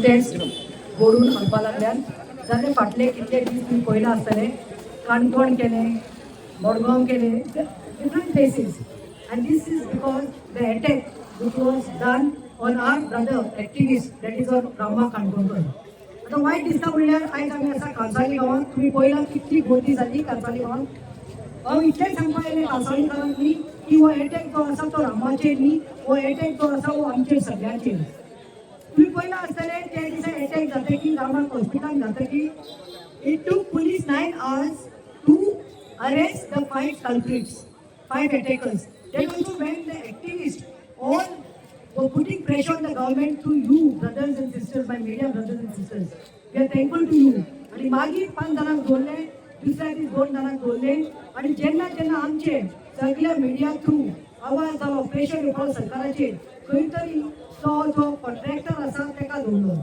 Prostate करून हाडपा लागल्यात जाल्यार फाटले कितले दीस तुम्ही पळयला आसतले काणकोण केले मडगांव केले different places and this is because the attack which was done on our brother activist that is on Rama Kankonkar. आता वाईट दिसता म्हणल्यार आयज आमी आसा कांसाळी गांवांत तुम्ही पळयला कितली गर्दी जाली कांसाळी गांवांत. हांव इतलेंच सांगपाक येयलें कांसाळीकारांक न्ही की हो अटॅक जो आसा तो रामाचेर न्ही हो अटॅक जो आसा हो आमचेर सगळ्यांचेर. तुम्ही पळयला आसतले त्या दिसा अटॅक जातकीर रामाक हॉस्पिटलांत घातकीर it took police 9 hours to arrest the 5 culprits, 5 attackers. Then also when the activists all were putting pressure on the government through you, brothers and sisters, my media brothers and sisters, we are thankful to you. आणि मागीर 5 जाणांक दवरले, दुसऱ्या दीस 2 जाणांक दवरले आणि जेन्ना जेन्ना आमचे सगळ्या मिडिया थ्रू आवाज जालो प्रेशर येवपाक सरकाराचेर खंय तरी तो जो कॉन्ट्रॅक्टर आसा ताका दवरलो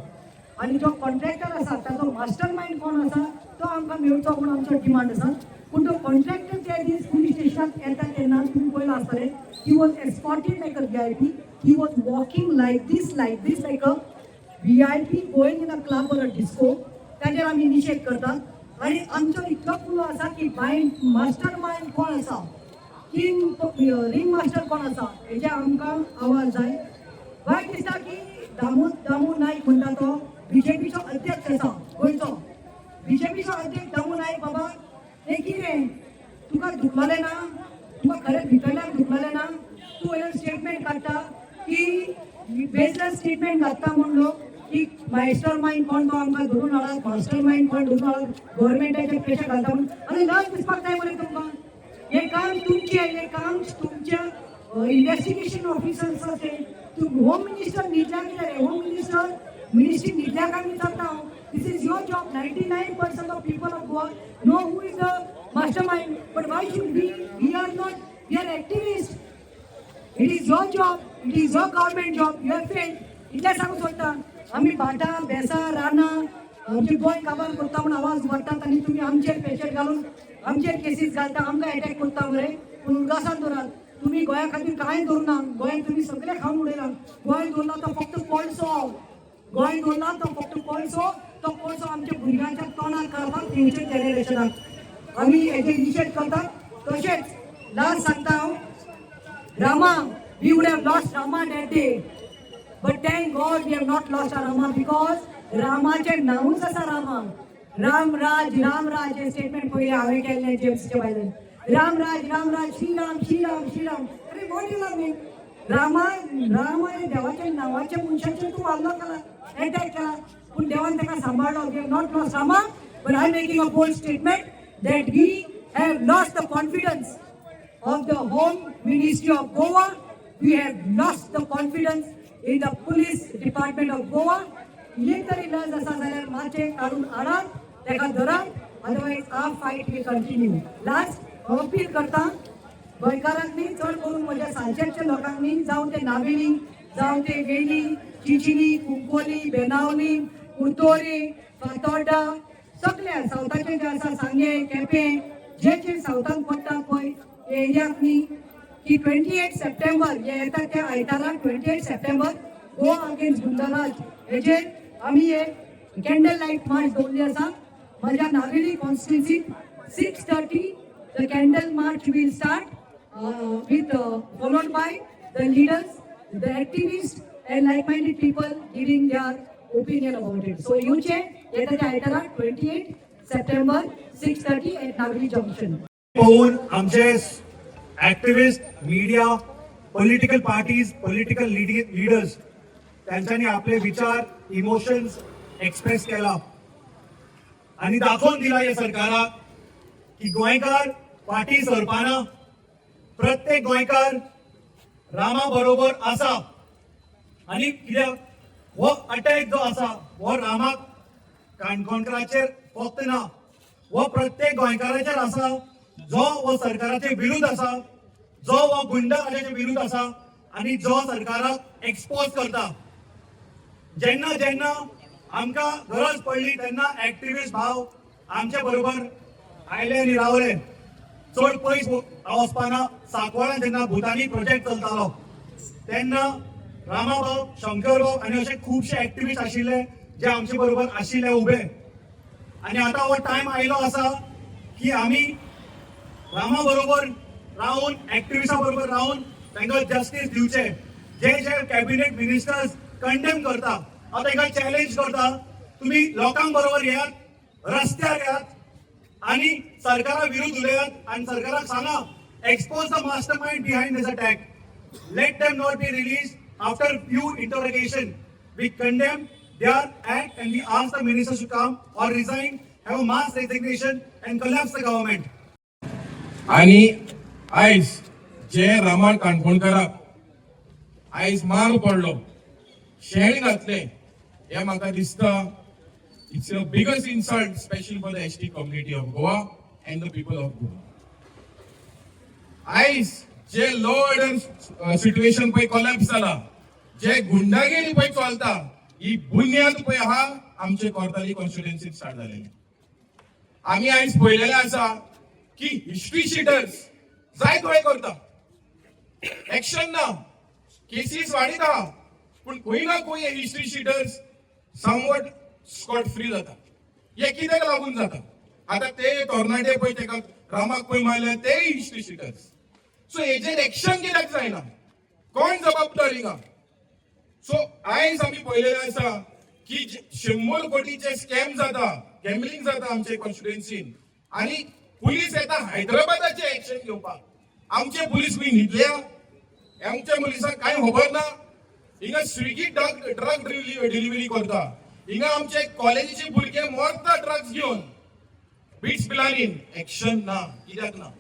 आणि जो कॉन्ट्रॅक्टर आसा ताचो मास्टर माइंड कोण आसा तो आमकां मेळचो म्हूण आमचो डिमांड आसा. पूण तो कॉन्ट्रॅक्टर त्या दीस पुलीस स्टेशनाक येता तेन्ना तुम्ही पळयला आसतले he was escorted like a VIP. He was walking like this like a VIP going in a club or a disco. ताचेर आमी निशेध करतात आणि आमचो इतलो पुलो आसा की मास्टर माइंड कोण आसा रिंग मास्टर कोण आसा हेजे आमकां आवाज जाय. वायट दिसता की दामू नायक म्हणटा तो BJPचो अध्यक्ष आसा गोंयचो. BJPचो अध्यक्ष दामू नायक बाबा हे कितें तुका दुखलें ना तुका खरें भितरल्यान दुखलें ना तूं वयल्यान स्टेटमेंट काडटा की बेसलेस स्टेटमेंट घालता म्हूण लोक की मास्टर माइंड कोण तो आमकां धरून हाडात मास्टर माइंड कोण धरून हाडात गव्हर्मेंटाचे प्रेशर घालता म्हूण. आनी लज दिसपाक जाय मरे तुमकां. हे काम तुमच्या इन्व्हेस्टिगेशन ऑफिसर्स आसा होम मिनिस्टर न्हिदल्या कितें होम मिनिस्ट्री न्हिदल्या काय विचारता. This is your job. 99% of people of Goa know who is the mastermind. But why should we? We are not. We are activists. It is your job. It is your government job. You have failed. इतलें सांगू सोदता. आमी भाटां बेसां रानां आमचे गोंय काबार करता म्हूण आवाज मारतात आनी तुमी आमचेर प्रेशर घालून आमचेर केसीस घालता आमकां अटॅक करता मरे. पूण उगडासान दवरात. तुम्ही गोंया खातीर कांय दवरना. गोंय तुम्ही सगळे खावन उडयला. गोंय दवरला तो फक्त कोळसो. गोंय दवरला तो फक्त कोळसो. तो कोळसो आमच्या भुरग्यांच्या तोंडार काडपाक फ्युचर जनरेशनाक आमी हेजे निशेध करतात. तशेंच लास्ट सांगता हांव Rama we would have lost Rama that day but thank God we have not lost our Rama because रामाचें नांवूच आसा रामा. रामराज हे स्टेटमेंट पयलें हांवें केल्लें जेम्सच्या बायलेन. रामराज श्रीराम श्रीराम श्रीराम. अरे वॉट यू मीन रामा हे देवाच्या नांवाच्या मनशाचेर तूं हल्लो केला अटॅक केला पूण देवान ताका सांबाळलो. We have not lost Rama but I am making a bold statement that we have lost the confidence of the home ministry of Goa. We have lost the confidence in the police department of Goa. कितें तरी लज आसा जाल्यार मातशें काडून हाडात ताका धरात. Otherwise our fight will continue. Last appeal करता गोंयकारांक न्ही चड करून म्हज्या सांचेच्या लोकांक न्ही जावं ते नावेली जावं ते वेली चिचिली कुंकोली बेनावली कुर्तोरी फातोर्डा सगळ्या सावथाचे जे आसा सांगे केपें जे सावथान पडटा पळय एरियाक न्ही की 28 सप्टेंबर हे येता त्या आयताराक 28 सप्टेंबर गो अगेन्स्ट गुंडराज हेजेर आमी एक कॅन्डल लायट मार्च दवरली आसा. म्हज्या नावेली कॉन्स्टिट्युन्सीत 6:30 the candle march will start with followed by the leaders, the activists and like-minded people giving their opinion about it. So yuche yeta aitara 28 September 6:30 at Nagri Junction. पाहून आमचे activist media political parties political leaders त्यांच्यानी आपले विचार emotions express केला आणि दाखवून दिला या सरकाराक की गोंयकार फाटी सरपाना. प्रत्येक गोंयकार रामा बरोबर आसा आणि कित्याक हो अटॅक जो आसा हो रामाक काणकोणकाराचेर फक्त ना हो प्रत्येक गोंयकाराचेर आसा जो हो सरकाराचे विरुद्ध आसा जो हो गुंडराजाचे विरुद्ध आसा आणि जो सरकाराक एक्सपोज करता. जेन्ना जेन्ना आमकां गरज पडली तेन्ना ऍक्टिव्हिस्ट भाव आमचे बरोबर आयले आनी रावले. चड पयस वचपाना सांकवाळान जेन्ना भुतानी प्रोजेक्ट चलतालो तेन्ना रामाभाऊ शंकरभाऊ आणि असे खूपशे ऍक्टिव्हिस्ट आशिल्ले जे आमचे बरोबर आशिल्ले उभे आणि आता हो टाइम आयलो असा की आम्ही रामा बरोबर राहून ऍक्टिव्हिस्टा बरोबर राहून तांकां जस्टीस दिवचे जे जे कॅबिनेट मिनिस्टर्स कंडेम करता आता तांकां चॅलेंज करता तुम्ही लोकांक बरोबर येयात रस्त्यार येयात आणि सरकारा विरुद्ध उलयात आणि सरकाराक सांगा expose the mastermind behind this attack let them not be released after few interrogation. We condemn their act and we ask the ministers to come or resign, have a mass resignation and collapse the government. आणि आयज जे रामान काणकोणकाराक आयज मार पडलो शेण घातले हे म्हाका दिसता it's a biggest insult specially for the ST community of Goa and the people of Goa. आयज जे लॉ ऑर्डर सिच्युएशन पळय कोलॅप्स जाला जे गुंडागिरी पळय चलता ही बुन्याद पळय आहा आमचे कोर्ताली कॉन्स्टिट्युएन्सीत स्टार्ट जालेली. आम्ही आयज पळयलेले आसा की हिस्ट्री शीटर्स जाय थोडे करता एक्शन ना केसीस वाडीत आहा पूण खंय ना खंय हे history sheeters somewhat scot free जाता. हे कित्याक लागून जाता आता ते तोरणाटे पळय तेका रामाक पळय मारले ते हिस्ट्री शीटर्स. सो हेजेर एक्शन कित्याक जायना कोण जबाबदार हिंगा. सो आयज आमी पळयलेले आसा की 100 कोटीचे स्कॅम जाता गॅमलिंग जाता आमचे कॉन्स्टिट्युएन्सीन आणि पुलीस येता हैदराबादाचे एक्शन घेवपाक. आमचे पुलीस बी न्हिदल्या आमच्या पुलिसांक कांय खबर ना. हिंगा स्विगी ड्रग डिलिव्हरी करता हिंगा आमचे कॉलेजीचे भुरगे मरता ड्रग्स घेवन बिट्स पिलानीन एक्शन ना कित्याक ना.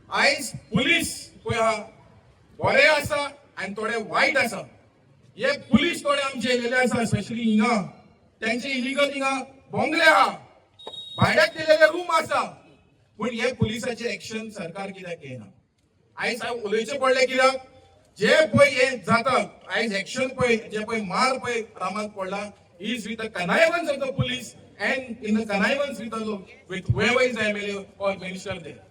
आयज पुलीस पळय आहा बरे आसा आनी थोडे वायट आसा. हे पुलीस थोडे आमचे येयलेले आसा स्पेशली हिंगा त्यांचे इलिगल हिंगा बोंगले आहा भाड्याक दिलेले रूम आसा पूण हे पुलिसाचे एक्शन सरकार कित्याक घेयना. आयज हांव उलयचें पडलें कित्याक जे पळय हे जाता आयज एक्शन पळय जे पळय मार पळय रामाक पडला is with the connivance of the police and in the connivance with whoever is MLA or minister there.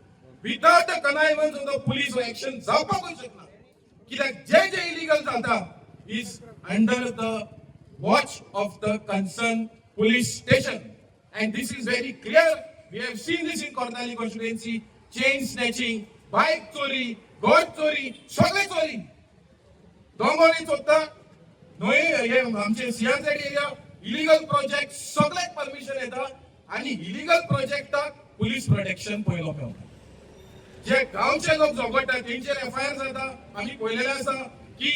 Without the connivance of the police or action जावपाकूच शकना कित्याक जे जे इलिगल जाता is under the watch of the concerned police station and this is very clear. We have seen this in Kornali constituency. Chain snatching, bike चोरी, गोड चोरी, सगळे चोरी दोंगोरी चोरता न्हय हे आमचे CRZ एरिया इलिगल प्रोजेक्ट सगळ्याक परमिशन येता आणि इलिगल प्रोजेक्टाक पुलीस प्रोटेक्शन पयलो मेळटा. जे गांवचे लोक झगडटा तेंचेर FIR जाता आमी पळयलेले आसा की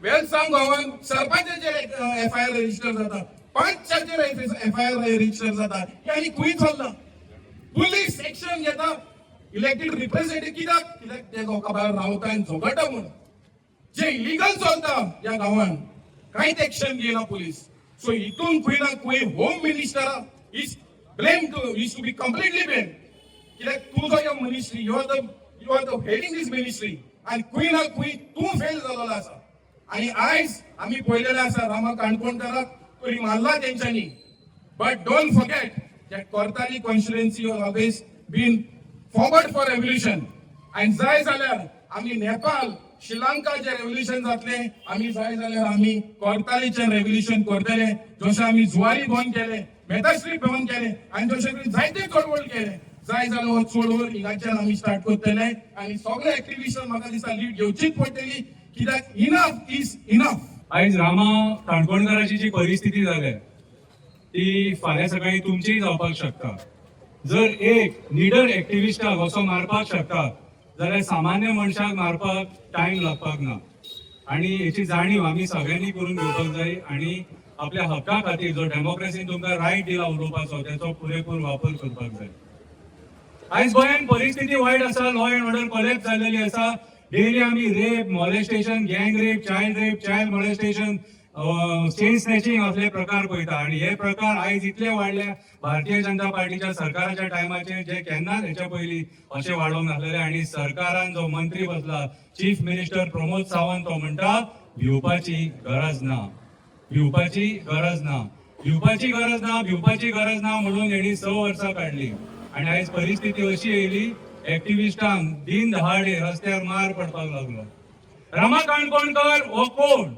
वेलसांव गांवान सरपंचाचेर FIR रजिस्टर जाता पंचाचेर FIR रजिस्टर जाता हे आनी खंय चलना. पुलीस एक्शन घेता इलेक्टेड रिप्रेझेंटेटिव्ह कित्याक ते लोकां भायर रावता आनी झगडटा म्हणून. जे इलिगल चलता ह्या गांवान कांयच एक्शन घेयना पुलीस. सो हितून खंय ना खंय home minister is blame to be completely blame कित्याक तूं जो ह्या ministry you are the heading this ministry आनी खंय ना खंय तूं फेल जालोलो आसा. आणि आयज आम्ही पळयलेले आसा रामा काणकोणकाराक तरी मारला तेंच्यांनी but don't forget that Curtorim constituency has always been forward for revolution आनी जाय जाल्यार आमी नेपाळ श्रीलंकाचे रेव्होल्युशन जातले आमी जाय जाल्यार आमी कोर्तालीचे रेव्होल्युशन करतले जशें आमी जुवारी बंद केले मेताश्री बंद केले आनी जशें करून जायते चळवळ केले. जाय जाल्यार हो चळवळ हिंगाच्यान आमी स्टार्ट करतले आनी सगळे एक्टिव्हिस्टांक म्हाका दिसता लीड घेवचीच पडटली कित्याक इनफ इज इनफ. आयज रामा काणकोणकाराची जी परिस्थिती जाल्या ती फाल्यां सकाळी तुमचीय जावपाक शकता. जर एक निडर एक्टिव्हिस्टाक असो मारपाक शकता जाल्यार सामान्य मनशाक मारपाक टायम लागपाक ना. आणि हेची जाणीव आमी सगळ्यांनी करून घेवपाक जाय आणि आपल्या हक्का खातीर जो डेमोक्रेसीन तुमकां रायट दिला उलोवपाचो त्याचो पुरेपूर वापर करपाक जाय. आयज गोंयांत परिस्थिती वायट आसा. लॉ अँड ऑर्डर कोलॅप्स जाल्लेली आसा. डेली आमी रेप मॉलेस्टेशन गँग rape child molestation chain snatching असले प्रकार पळयता आणि हे प्रकार आयज इतले वाडल्या भारतीय जनता पार्टीच्या सरकाराच्या टायमाचेर जे केन्नाच हेच्या पयलीं अशें वाडोवंक नासलेले. आणि सरकारान जो मंत्री बसला चीफ मिनिस्टर प्रमोद सावंत तो म्हणटा भिवपाची गरज ना भिवपाची गरज ना भिवपाची गरज ना भिवपाची गरज ना म्हणून हेणी 6 वर्सां काडली. आणि आयज परिस्थिती अशी येयली एक्टिव्हिस्टांक दिन दहाडे रस्त्यार मार पडपाक लागलो. रामा काणकोणकर हो कोण?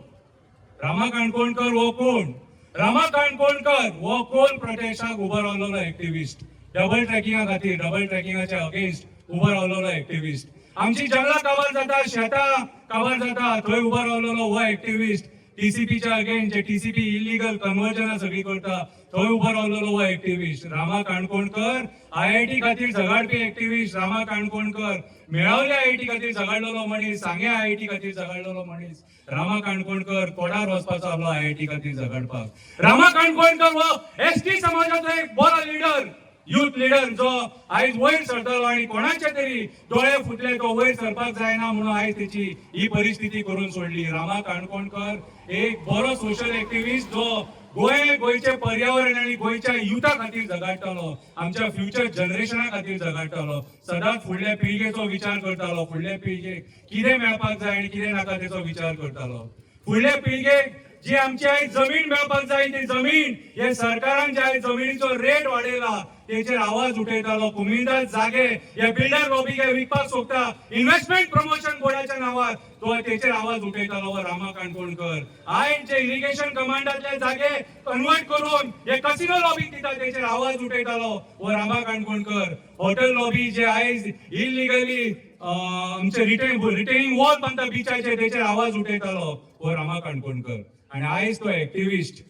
रामा काणकोणकर हो कोण? रामा काणकोणकर हो कोल प्रोटेस्टाक उबो रावलेलो एक्टिविस्ट, डबल ट्रॅकिंगा खातीर, डबल ट्रॅकिंगाच्या अगेन्स्ट उबो रावलेलो एक्टिविस्ट. आमची जंगलां काबार जाता, शेतां काबार जाता, थंय उबो रावलेलो हो एक्टिविस्ट. टीसीपीच्या अगेन्स्ट जे टीसीपी इलिगल कन्वर्जनां सगळी करता थंय उबो रावलेलो हो एक्टिविस्ट रामा काणकोणकर. IIT खातीर झगडपी एक्टिविस्ट रामा काणकोणकर. मेळावल्या IIT खातीर झगडलेलो मनीस, सांगे IIT खातीर झगडलेलो मनीस रामा काणकोणकर. कोडार वचपाचो आसलो IIT खातीर झगडपाक. रामा काणकोणकर हो ST समाजाचो एक बरो लिडर, युथ लिडर, जो आयज वयर सरतलो आनी कोणाचे तरी दोळे फुटले तो वयर सरपाक जायना म्हणून आयज तेची ही परिस्थिती करून सोडली. रामा काणकोणकर एक बरो सोशल एक्टिविस्ट जो गोंयचे पर्यावरण आनी गोंयच्या युथा खातीर झगडटालो, आमच्या फ्युचर जनरेशना खातीर झगडटालो, सदांच फुडल्या पिळगेचो विचार करतालो, फुडल्या पिळगेक कितें मेळपाक जाय आनी कितें नाका तेचो विचार करतालो. फुडल्या पिळगेक जी आमची आयज जमीन मेळपाक जाय ती जमीन, हे सरकारान जे आयज जमिनीचो रेट वाडयला तेचेर आवाज उठयतालो. कुमिल्दाद जागे हे बिल्डर लॉबीक विकपाक सोदता, इन्व्हेस्टमेंट प्रमोशन बोर्डाच्या नांवार तो तेचेर आवाज उठयतालो हो रामा काणकोणकर. आयज जे इरिगेशन कमांडातले जागे कन्वर्ट करून हे कसिनो लॉबीक दिता तेचेर आवाज उठयतालो हो रामा काणकोणकर. हॉटेल लॉबी जे आयज इलिगली आमचे रिटेनिंग वॉल बांदता बिचाचेर तेचेर आवाज उठयतालो हो रामा काणकोणकर. आणि आयज तो एक्टिविस्ट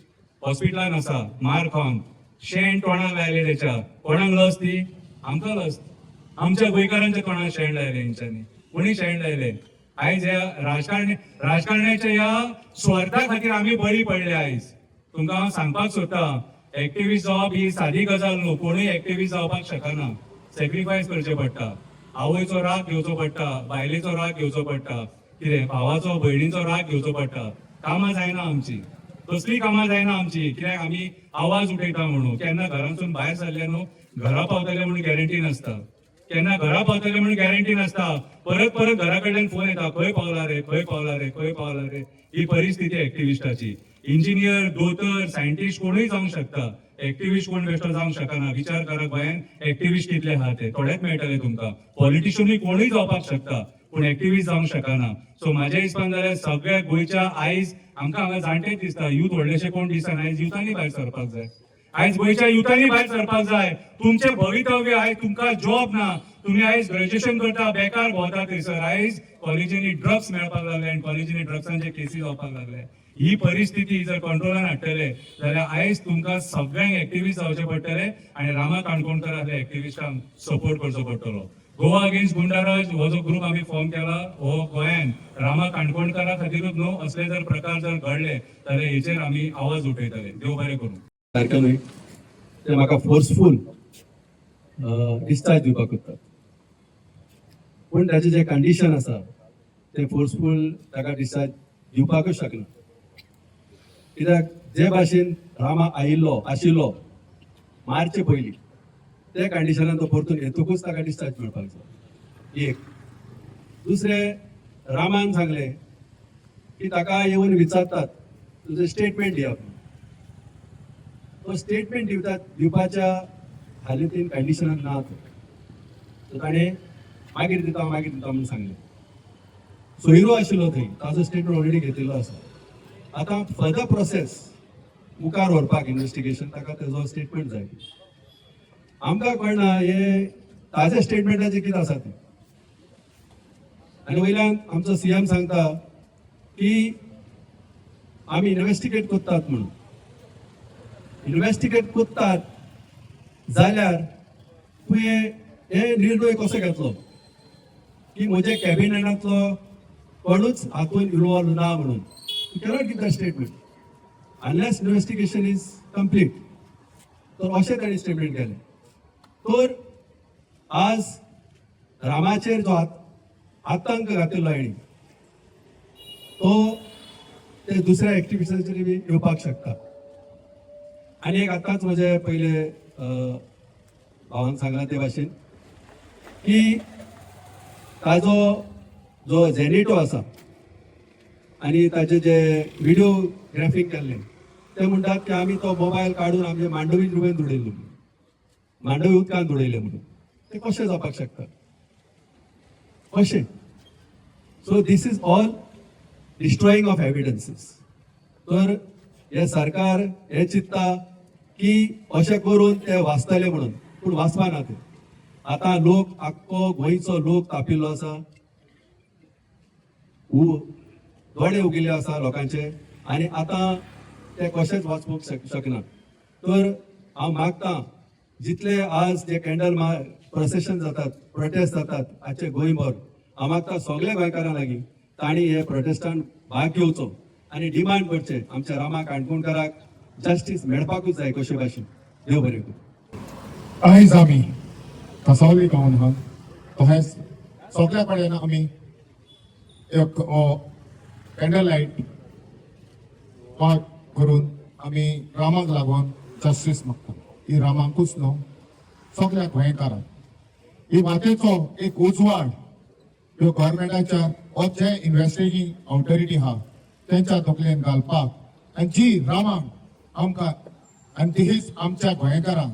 हॉस्पिटलान आसा मार खावन, शेण तोंडाक लायले तेच्या. कोणाक लस ती? आमकां लस. आमच्या गोंयकारांच्या तोंडाक शेण लायले हेंच्यांनी, कोणी शेण लायले. आयज ह्या राजकारण्याच्या ह्या स्वार्था खातीर आमी बळी पडले. आयज तुमकां हांव सांगपाक सोदता, एक्टिविस्ट जावप ही सादी गजाल न्हू. कोणूय एक्टिविस्ट जावपाक शकना, सॅक्रिफायस करचें पडटा. आवयचो राग घेवचो पडटा, बायलेचो राग घेवचो पडटा, कितें भावाचो भयणीचो राग घेवचो पडटा. कामां जायना आमची, कसलीय कामां जायना आमची, कित्याक आमी आवाज उठयता म्हणून. केन्ना घरांतून भायर सरले न्हू, घरा पावतले म्हणून गॅरंटी नासता. केन्ना घरा पावतले म्हणून गॅरंटी नासता. परत परत घरा कडल्यान फोन येता, खंय पावला रे, खंय पावला रे, खंय पावला रे. ही परिस्थिती एक्टिविस्टाची. इंजिनियर, दोतोर, सायंटिस्ट कोणूय जावंक शकता, एक्टिविस्ट कोण बेश्टो जावंक शकना. विचार करा गोंयान एक्टिविस्ट कितले आहा ते, थोडेच मेळटले तुमकां. पॉलिटिशियनूय कोणूय जावपाक शकता पूण एक्टिविस्ट जावंक शकना. सो म्हाज्या हिसपान जाल्यार सगळ्या गोंयच्या आयज आमकां हांगा जाणटेच दिसता, यूथ व्हडलेशे कोण दिसना. आयज युथांनी भायर सरपाक जाय, आयज गोंयच्या युथांनी भायर सरपाक जाय. तुमचे भवितव्य आयज तुमकां जॉब ना, तुम्ही आयज ग्रॅज्युएशन करता बेकार भोंवता थंयसर. आयज कॉलेजींनी ड्रग्स मेळपाक लागले आनी कॉलेजींनी ड्रग्सांचे केसी जावपाक लागले. ही परिस्थिती जर कंट्रोलान हाडटले जाल्यार आयज तुमकां सगळ्यांक एक्टिविस्ट जावचे पडटले आनी रामा काणकोणकर आसले एक्टिविस्टांक सपोर्ट करचो पडटलो. गोवा अगेन्स्ट गुंडाराज हो जो ग्रुप आमी फॉर्म केला हो गोंयान रामा काणकोणकरा खातीरूच न्हू, असले जर प्रकार जर घडले जाल्यार हेचेर आमी आवाज उठयतले. देव बरें करूं. सारकें न्हय, ते म्हाका फोर्सफूल डिस्चार्ज दिवपाक करतात. पूण ताचे जे कंडिशन आसा ते फोर्सफूल ताका डिस्चार्ज दिवपाकूच शकना. कित्याक जे भाशेन रामा आशिल्लो मार्चे पयलीं ते कंडिशनान तो परतून येतकूच ताका डिस्चार्ज मेळपाक जाय. एक. दुसरें, रामान सांगलें की ताका येवन विचारतात तुजें स्टेटमेंट दिवप. तो स्टेटमेंट दिवपाच्या हालतीन कंडिशनान ना तो. सो ताणें मागीर दिता म्हणून सांगलें. सोयरो आशिल्लो थंय, ताजो स्टेटमेंट ऑलरेडी घेतिल्लो आसा. आतां फर्दर प्रोसेस मुखार व्हरपाक इन्व्हेस्टिगेशन ताका तेजो स्टेटमेंट जाय. आमकां कळना हे ताज्या स्टेटमेंटाचें कितें आसा तें. आनी वयल्यान आमचो CM सांगता की आमी इन्व्हेस्टिगेट करतात म्हणून. इन्व्हेस्टिगेट करतात जाल्यार तुवें हे निर्णय कसो घेतलो की म्हज्या कॅबिनेटांतलो कोणूच हातून इन्वॉल्व ना म्हणून. You cannot give the statement unless investigation is complete. तर अशें ताणें स्टेटमेंट केलें. तर आज रामाचेर जो आतंक घातिल्लो हेणी तो ते दुसऱ्या एक्टिविस्टांचेर बी येवपाक शकता. आनी एक आतांच म्हजे पयले भावान सांगला ते भाशेन की ताजो जो जेनेटो आसा आनी ताचे जे व्हिडिओग्राफींग केल्लें ते म्हणटात की आमी तो मोबायल काडून आमचे मांडवी रुवेन उडयल्लो, मांडवी उदकांत उडयले म्हणून. ते कशें जावपाक शकता? कशें? So this is all destroying of evidences. तर हे सरकार हे चित्ता की अशें करून ते वाचतले म्हणून, पूण वाचपाना ते. आतां लोक आख्खो गोंयचो लोक तापिल्लो आसा, दोळे उगिल्ले आसा लोकांचे, आनी आतां ते कशेंच वाचपूंक शकना. तर हांव मागतां जितले आज जे कॅन्डल प्रोसेशन जातात, प्रोटेस्ट जातात आजचे गोंयभर, हांव मागतां सगळ्या गोंयकारां लागीं तांणी हे प्रोटेस्टांत भाग घेवचो आनी डिमांड करचे आमच्या रामा काणकोणकाराक जस्टीस मेळपाकूच जाय कशे भाशेन. देव बरें करूं. आयज आमी कांसावले गांवांत आहात, तशेंच सगळ्या कडेन आमी एक कॅन्डल लायट पाठ करून आमी रामाक लागून जस्टीस मागता. ही रामाकूच न्हू, सगळ्या गोंयकारांक. ही वाटेचो एक उजवाड ह्यो गव्हर्मेंटाच्या हो जे इन्व्हेस्टिगेटींग ऑथॉरिटी आहा तेंच्या तकलेन घालपाक, आनी जी रामाक आमकां आनी तीच आमच्या गोंयकारांक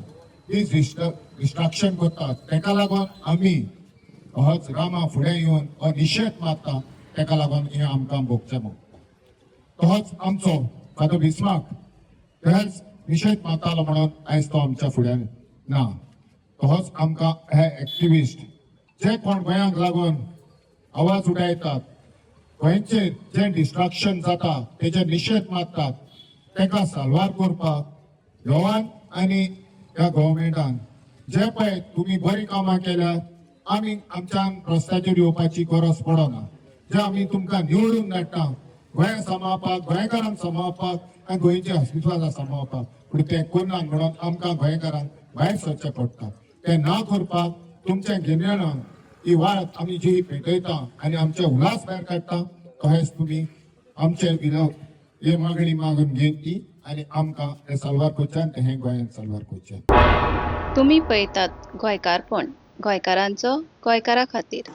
ही डिस्ट्रॅक्शन करतात, तेका लागून आमी होच रामा फुडें येवन हो निशेध मारता, तेका लागून हें आमकां भोगचें म्हणून. तोच आमचो फादर बिस्मार्क तेच निशेध मारतालो म्हणून आयज तो आमच्या फुड्यान ना. तोच आमकां हे एक्टिविस्ट जे कोण गोंयांक लागून आवाज उडयतात, गोंयचेर जे डिस्ट्रॅक्शन जाता तेजे निशेध मारतात, तेका साल्वार करपाक गोवान आनी ह्या गव्हर्मेंटान जे पळय तुमी बरीं कामां केल्यात, आमी आमच्यान रस्त्याचेर येवपाची गरज पडना. जे आमी तुमकां निवडून धाडटा गोंय सांबाळपाक, गोंयकारांक सांबाळपाक आनी गोंयच्या हॉस्पिटलां सांबाळपाक, पूण ते करनात म्हणून आमकां गोंयकारांक भायर सरचें पडटा. ते ना करपाक तुमच्या गिन्यानान ही वाट आमी जी पेटयता आनी आमचे उल्हास भायर काडटा, तशेंच तुमी आमचे हे मागणी मागून घेतली आनी आमकां हे साल्वार करचें आनी हें गोंयांत साल्वार करचें. तुम्ही पळयतात गोंयकारपण, गोंयकारांचो गोंयकारा खातीर.